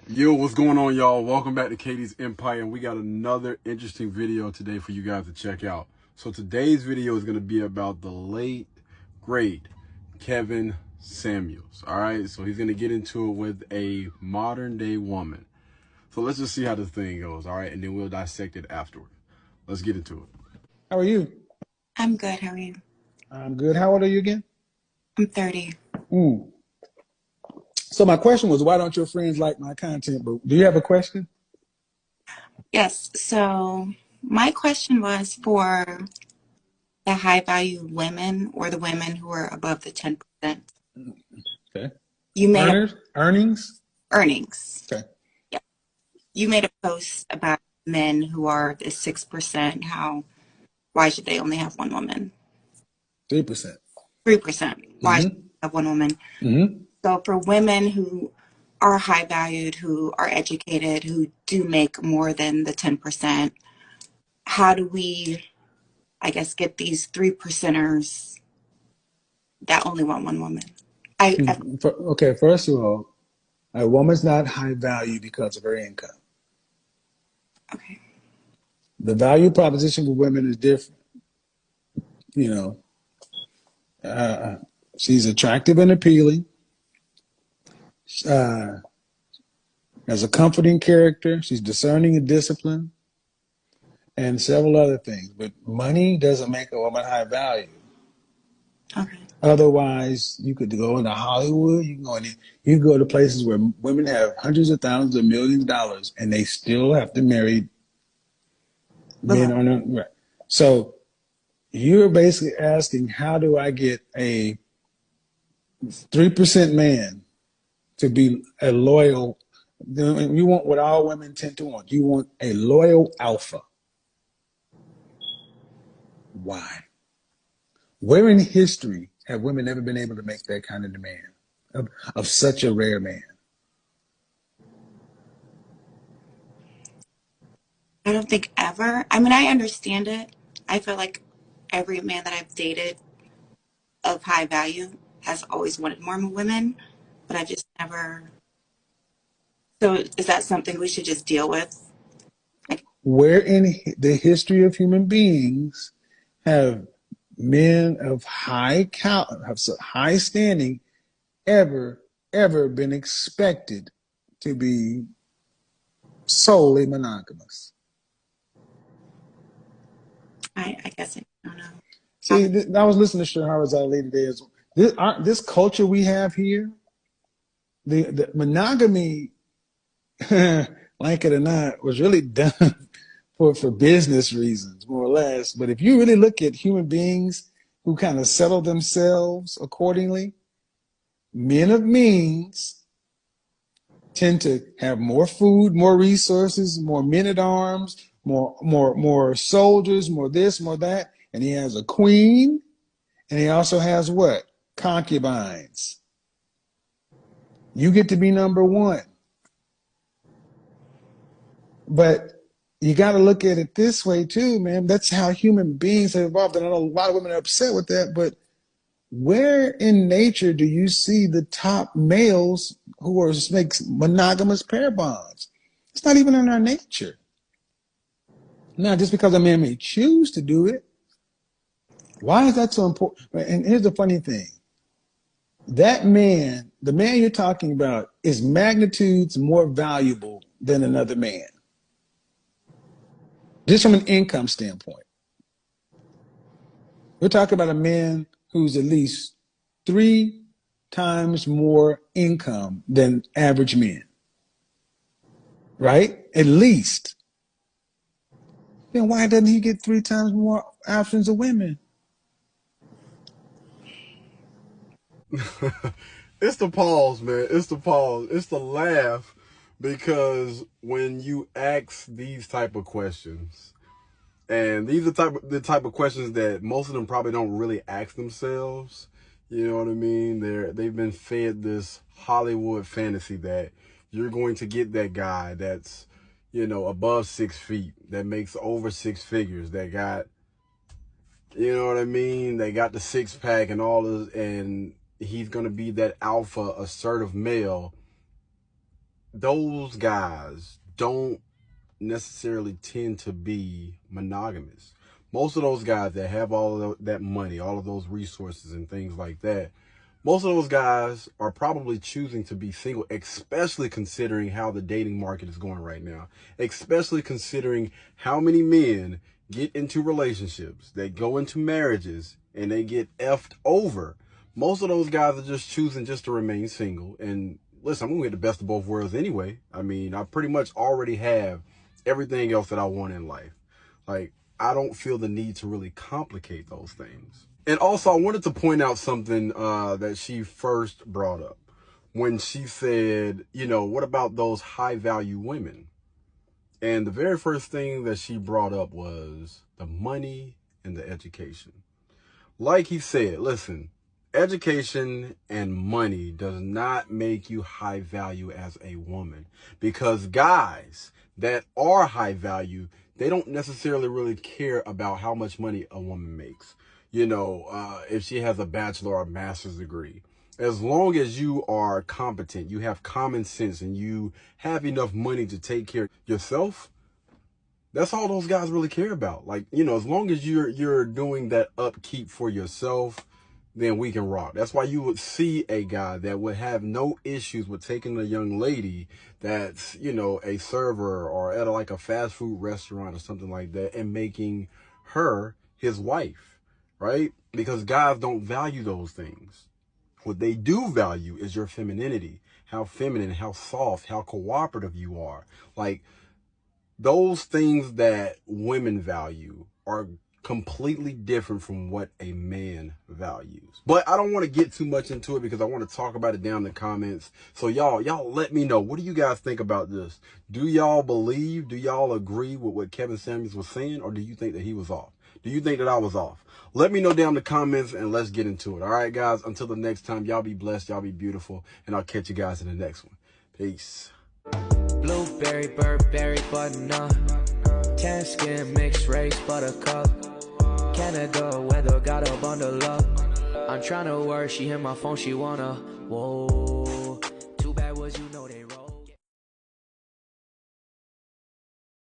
Yo, what's going on, y'all? Welcome back to Katie's Empire, and we got another interesting video today for you guys to check out. So today's video is going to be about the late, great Kevin Samuels. All right, so he's going to get into it with a modern day woman. So let's just see how this thing goes, all right, and then we'll dissect it afterward. Let's get into it. How are you? I'm good. How are you? I'm good. How old are you again? I'm 30. Mm. So my question was, why don't your friends like my content? But do you have a question? Yes. So my question was for the high value women or the women who are above the 10%. Okay. You made a Earnings? earnings. Okay. Yeah. You made a post about men who are the 6%. Why should they only have one woman? 3%. 3%. Why should Mm-hmm. they have one woman? Mm-hmm. So for women who are high valued, who are educated, who do make more than the 10%, how do we, I guess, get these 3%ers that only want one woman? I Okay, first of all, a woman's not high value because of her income. okay. The value proposition for women is different. You know, she's attractive and appealing, uh, has a comforting character, she's discerning and disciplined, and several other things. But money doesn't make a woman high value. Okay. Otherwise, you could go into Hollywood. You can go to places where women have hundreds of thousands of millions of dollars, and they still have to marry men Below. on a. Right. So you're basically asking, how do I get a 3% man to be a loyal? You want what all women tend to want. You want a loyal alpha. Why? Where in history have women never been able to make that kind of demand of such a rare man? I don't think ever. I mean, I understand it. I feel like every man that I've dated of high value has always wanted more women, but I've just never. So is that something we should just deal with? Like, Where in the history of human beings have men of high standing ever been expected to be solely monogamous? I guess I don't know. See, I was listening to Shahrazad Ali today. This culture we have here, the monogamy, like it or not, was really done for business reasons, more or less. But if you really look at human beings who kind of settle themselves accordingly, men of means tend to have more food, more resources, more men at arms, more soldiers, more this, more that. And he has a queen, and he also has what? Concubines. You get to be number one. But you got to look at it this way too, man. That's how human beings have evolved. And I know a lot of women are upset with that, but where in nature do you see the top males who are makes monogamous pair bonds? It's not even in our nature. Now, just because a man may choose to do it, why is that so important? And here's the funny thing: that man, the man you're talking about, is magnitudes more valuable than another man, just from an income standpoint. We're talking about a man who's at least 3 times more income than average men, right? At least. Then why doesn't he get 3 times more options of women? It's the pause, man. It's the pause. It's the laugh because when you ask these type of questions, and these are the type of questions that most of them probably don't really ask themselves. You know what I mean? They've been fed this Hollywood fantasy that you're going to get that guy that's, above 6 feet, that makes over six figures, that got, you know what I mean? They got the six pack and all this, and he's gonna be that alpha assertive male those guys don't necessarily tend to be monogamous. Most of those guys that have all of that money, all of those resources and things like that, most of those guys are probably choosing to be single, especially considering how the dating market is going right now, especially considering how many men get into relationships, they go into marriages, and they get effed over. Most of those guys are just choosing just to remain single. And listen, I'm going to get the best of both worlds anyway. I mean, I pretty much already have everything else that I want in life. Like, I don't feel the need to really complicate those things. And also, I wanted to point out something that she first brought up when she said, you know, what about those high value women? And the very first thing that she brought up was the money and the education. Like he said, listen, education and money does not make you high value as a woman, because guys that are high value, they don't necessarily really care about how much money a woman makes. You know, if she has a bachelor or master's degree, as long as you are competent, you have common sense, and you have enough money to take care of yourself, that's all those guys really care about. Like, you know, as long as you're doing that upkeep for yourself, then we can rock. That's why you would see a guy that would have no issues with taking a young lady that's, you know, a server or at like a fast food restaurant or something like that, and making her his wife, right? Because guys don't value those things. What they do value is your femininity, how feminine, how soft, how cooperative you are. Like, those things that women value are completely different from what a man values. But I don't want to get too much into it because I want to talk about it down in the comments. So y'all let me know. What do you guys think about this? Do y'all believe, do y'all agree with what Kevin Samuels was saying, or do you think that he was off? Do you think that I was off? Let me know down in the comments, and let's get into it. All right, guys, until the next time, y'all be blessed, y'all be beautiful, and I'll catch you guys in the next one. Peace. Blueberry, Burberry, button-up, tan skin, mixed race, buttercup, Canada weather, got a bundle up. I'm tryna work, she hit my phone, she wanna, whoa.